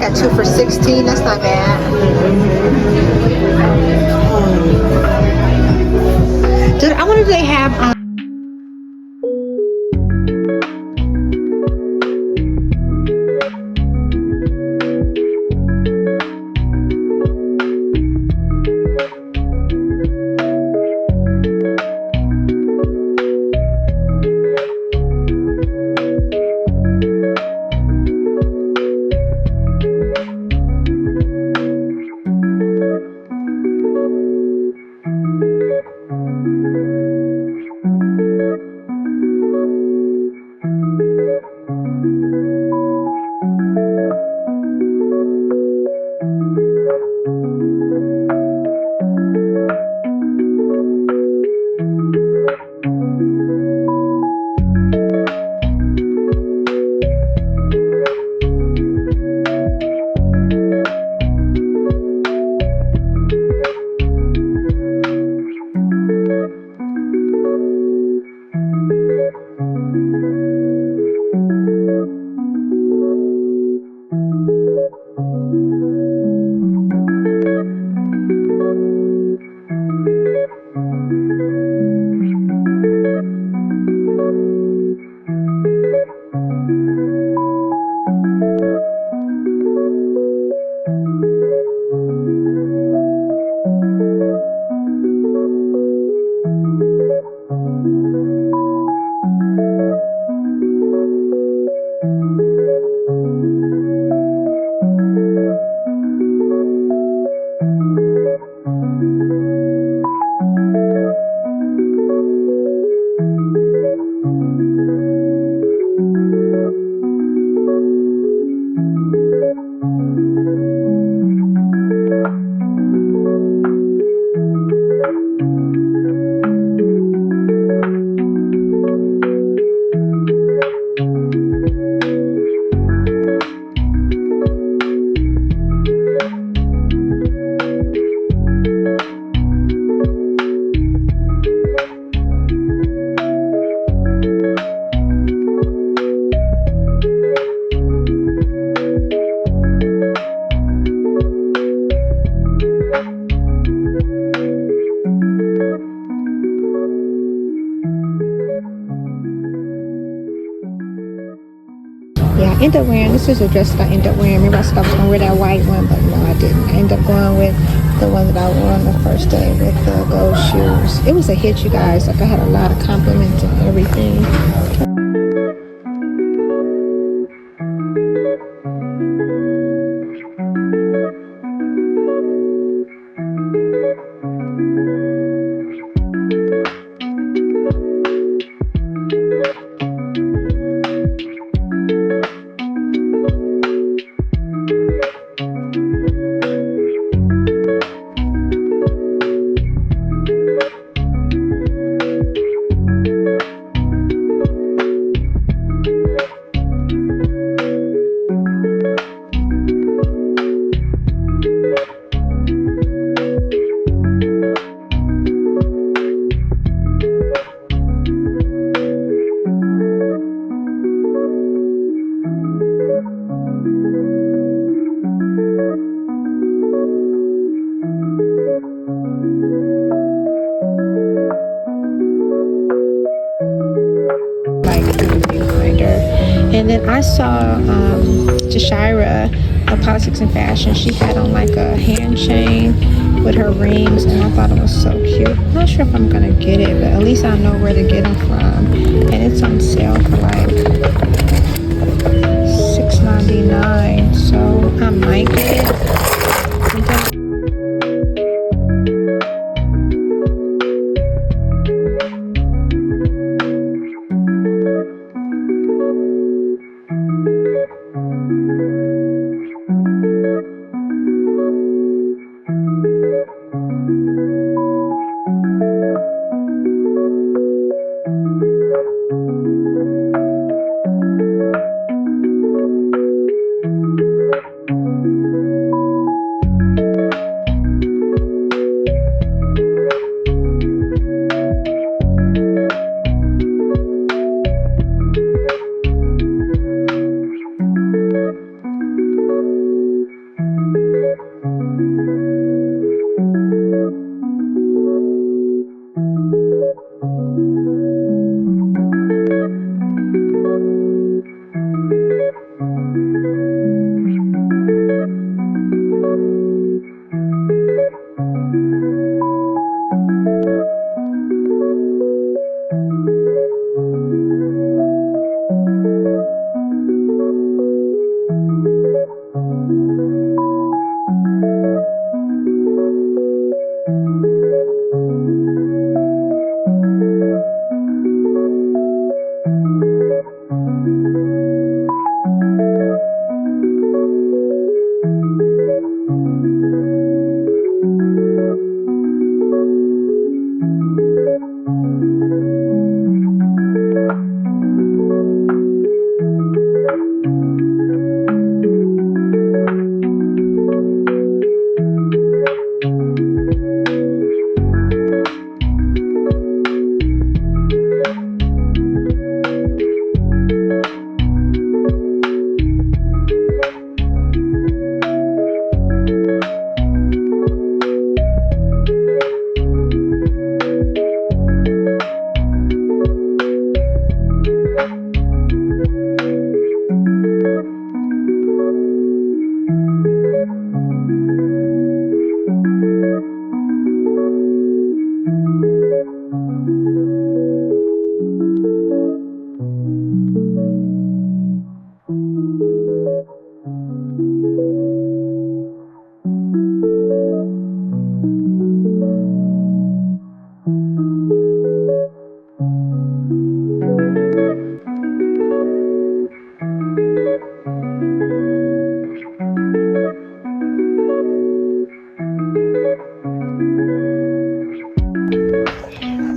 got 2 for $16. That's not bad. Dude, I wonder if they have I ended up wearing, this is a dress that I ended up wearing. Maybe I said I was going to wear that white one, but no, I didn't. I ended up going with the one that I wore on the first day with the gold shoes. It was a hit, you guys. Like, I had a lot of compliments and everything. And then I saw Jashira of Politics and Fashion. She had on like a hand chain with her rings, and I thought it was so cute. I'm not sure if I'm gonna get it, but at least I know where to get them from. And it's on sale for like $6.99, so I might get it.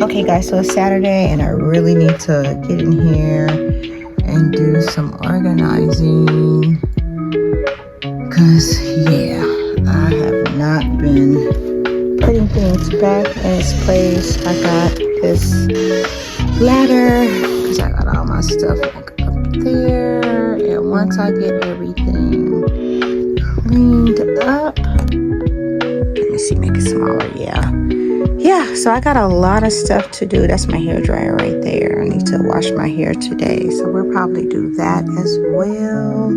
Okay guys, so it's Saturday and I really need to get in here and do some organizing, because yeah, I have not been putting things back in its place. I got this ladder because I got all my stuff like up there, and once I get everything cleaned up, let me see, make it smaller. Yeah, so I got a lot of stuff to do. That's my hair dryer right there. I need to wash my hair today, so we'll probably do that as well.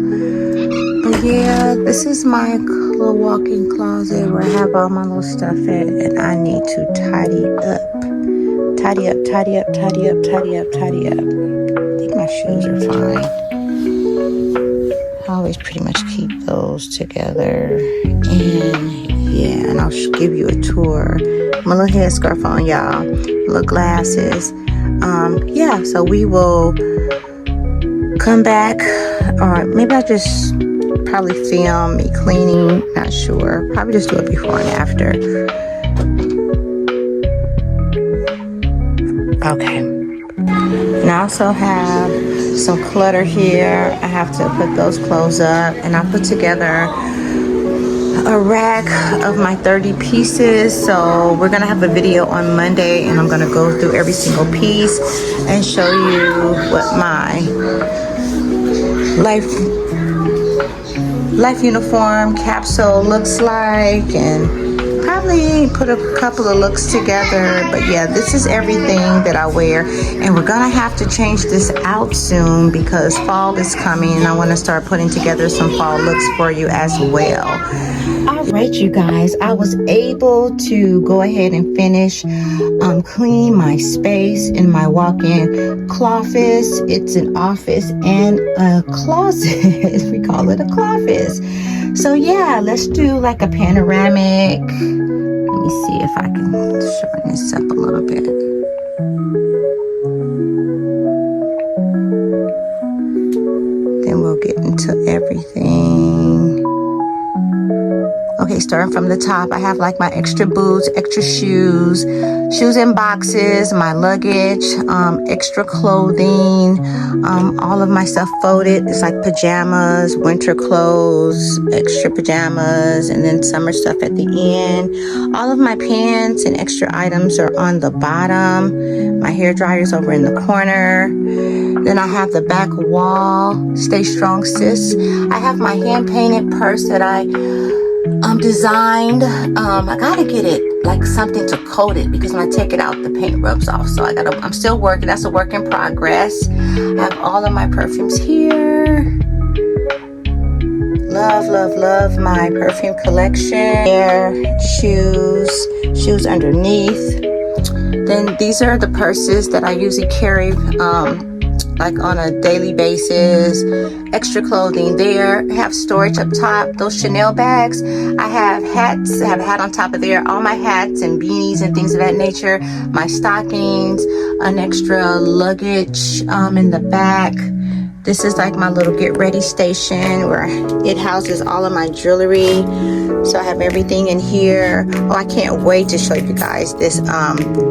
But yeah, this is my little walk-in closet where I have all my little stuff at, and I need to tidy up. Tidy up, tidy up, tidy up, tidy up, tidy up. I think my shoes are fine. I always pretty much keep those together. And yeah, and I'll give you a tour. My little headscarf on, y'all. Little glasses. Yeah, so we will come back, or maybe I'll just probably film me cleaning. Not sure. Probably just do it before and after. Okay. And I also have some clutter here. I have to put those clothes up, and I put together a rack of my 30 pieces. So we're gonna have a video on Monday, and I'm gonna go through every single piece and show you what my life uniform capsule looks like, and probably put a couple of looks together. But yeah, this is everything that I wear, and we're gonna have to change this out soon because fall is coming, and I want to start putting together some fall looks for you as well. All right, you guys, I was able to go ahead and finish cleaning my space in my walk-in cloffice. It's an office and a closet. We call it a cloffice. So yeah, let's do like a panoramic. Let me see if I can shorten this up a little bit. Then we'll get into everything. Okay, starting from the top, I have like my extra boots, extra shoes in boxes, my luggage, extra clothing, all of my stuff folded. It's like pajamas, winter clothes, extra pajamas, and then summer stuff at the end. All of my pants and extra items are on the bottom. My hair dryer is over in the corner. Then I have the back wall, Stay Strong Sis. I have my hand-painted purse that I designed. I gotta get it like something to coat it, because when I take it out the paint rubs off. So I'm still working. That's a work in progress. I have all of my perfumes here. Love my perfume collection. Hair, shoes underneath. Then these are the purses that I usually carry like on a daily basis. Extra clothing there. I have storage up top. Those Chanel bags. I have hats. I have a hat on top of there. All my hats and beanies and things of that nature. My stockings. An extra luggage in the back. This is like my little get ready station where it houses all of my jewelry. So I have everything in here. Oh, I can't wait to show you guys this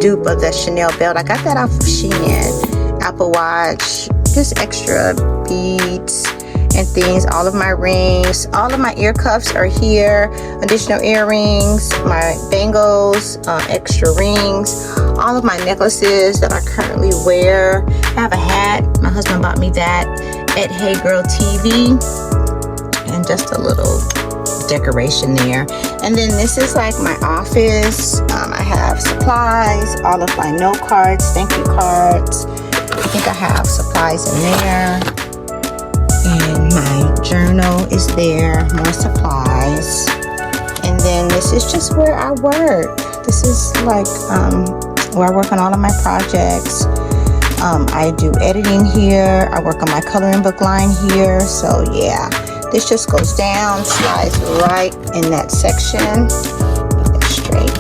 dupe of the Chanel belt. I got that off of Shein. Apple Watch, just extra beads, and things. All of my rings, all of my ear cuffs are here. Additional earrings, my bangles, extra rings, all of my necklaces that I currently wear. I have a hat. My husband bought me that at Hey Girl TV, and just a little decoration there. And then this is like my office. I have supplies, all of my note cards, thank you cards. I think I have supplies in there. And my journal is there, more supplies. And then this is just where I work. This is like where I work on all of my projects. I do editing here. I work on my coloring book line here. So yeah, this just goes down, slides right in that section. Make that straight.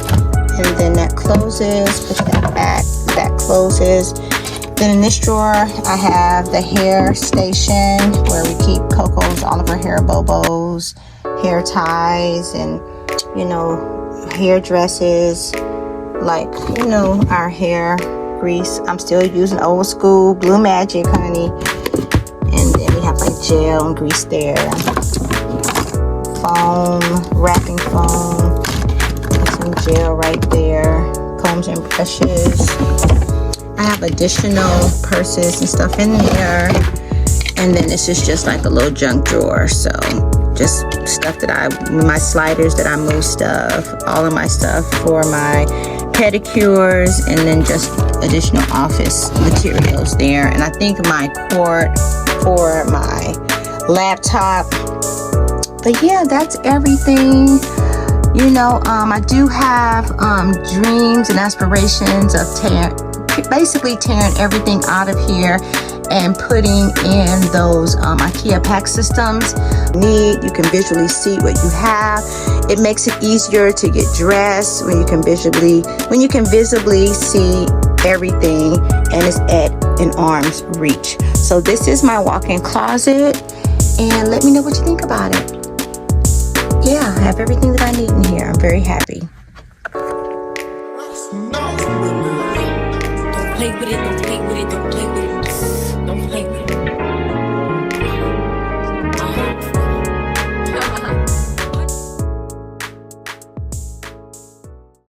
And then that closes, push that back, that closes. Then in this drawer, I have the hair station where we keep Coco's, all of her hair bobos, hair ties, and, you know, hair dresses, like, you know, our hair grease. I'm still using old school Blue Magic, honey. And then we have like gel and grease there. Foam, wrapping foam, some gel right there, combs and brushes. I have additional purses and stuff in there. And then this is just like a little junk drawer. So just stuff that my sliders that I move stuff, all of my stuff for my pedicures, and then just additional office materials there. And I think my cord for my laptop. But yeah, that's everything. You know, I do have dreams and aspirations of basically tearing everything out of here and putting in those IKEA pack systems. You can visually see what you have. It makes it easier to get dressed when you can visibly see everything and it's at an arm's reach. So this is my walk-in closet, and let me know what you think about it. Yeah, I have everything that I need in here. I'm very happy. Don't play with it, don't play with it, don't play with it.